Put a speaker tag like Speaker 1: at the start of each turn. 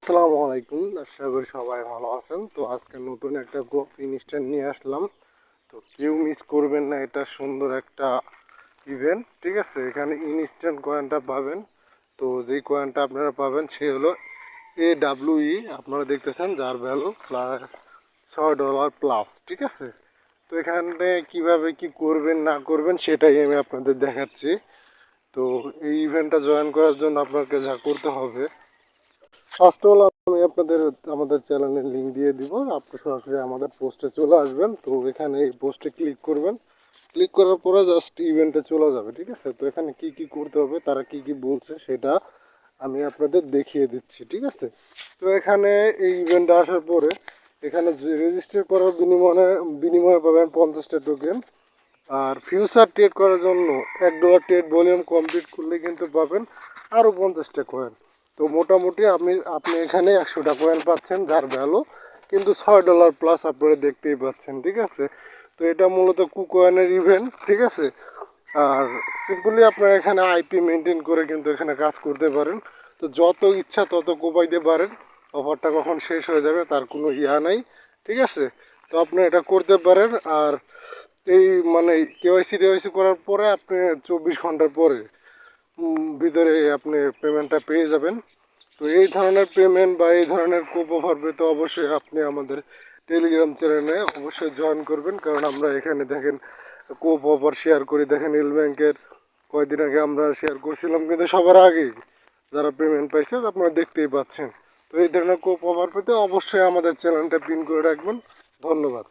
Speaker 1: আসসালামু আলাইকুম, আশা করি সবাই ভালো আছেন। তো আজকে নতুন একটা গোপ ইনস্ট্যান্ট নিয়ে আসলাম। তো কেউ মিস করবেন না, এটা সুন্দর একটা ইভেন্ট। ঠিক আছে, এখানে ইনস্ট্যান্ট কয়েনটা পাবেন। তো যেই কয়েনটা আপনারা পাবেন সে হলো AWE, আপনারা দেখতেছেন, যার ভ্যালু প্রায় $6 প্লাস। ঠিক আছে, তো এখানে কিভাবে কি করবেন না করবেন সেটাই আমি আপনাদের দেখাচ্ছি। তো এই ইভেন্টটা জয়েন করার জন্য আপনাকে যা করতে হবে, ফার্স্ট অল আমি আপনাদের আমাদের চ্যানেলের লিঙ্ক দিয়ে দিব। আপনি সরাসরি আমাদের পোস্টে চলে আসবেন। তো এখানে এই পোস্টে ক্লিক করবেন। ক্লিক করার পরে জাস্ট ইভেন্টে চলে যাবে। ঠিক আছে, তো এখানে কি কি করতে হবে, তারা কি কি বলছে সেটা আমি আপনাদের দেখিয়ে দিচ্ছি। ঠিক আছে, তো এখানে এই ইভেন্টে আসার পরে এখানে রেজিস্টার করার বিনিময়ে পাবেন 50টা টোকেন। আর ফিউচার ট্রেড করার জন্য $1 ট্রেড ভলিউম কমপ্লিট করলে কিন্তু পাবেন আরও 50টা কয়েন। তো মোটামুটি আপনি এখানে 100টা কয়েন পাচ্ছেন, যার ভ্যালু কিন্তু $6 প্লাস, আপনারা দেখতেই পাচ্ছেন। ঠিক আছে, তো এটা মূলত কুকয়েনের ইভেন্ট। ঠিক আছে, আর সিম্পলি আপনারা এখানে আইপি মেনটেন করে কিন্তু এখানে কাজ করতে পারেন। তো যত ইচ্ছা তত কোপাইতে পারেন, অফারটা কখন শেষ হয়ে যাবে তার কোনো ইয়া নাই। ঠিক আছে, তো আপনি এটা করতে পারেন। আর এই মানে কেওয়াইসি করার পরে আপনি 24 ঘন্টার পরে ভিতরে আপনি পেমেন্টটা পেয়ে যাবেন। তো এই ধরনের পেমেন্ট বা এই ধরনের কোপ অফার পেতে অবশ্যই আপনি আমাদের টেলিগ্রাম চ্যানেলে অবশ্যই জয়েন করবেন, কারণ আমরা এখানে দেখেন কোপ অফার শেয়ার করি। দেখেন এল ব্যাংকের কয়েকদিন আগে আমরা শেয়ার করছিলাম, কিন্তু সবার আগেই যারা পেমেন্ট পাইছে আপনারা দেখতেই পাচ্ছেন। তো এই ধরনের কোপ অফার পেতে অবশ্যই আমাদের চ্যানেলটা পিন করে রাখবেন। ধন্যবাদ।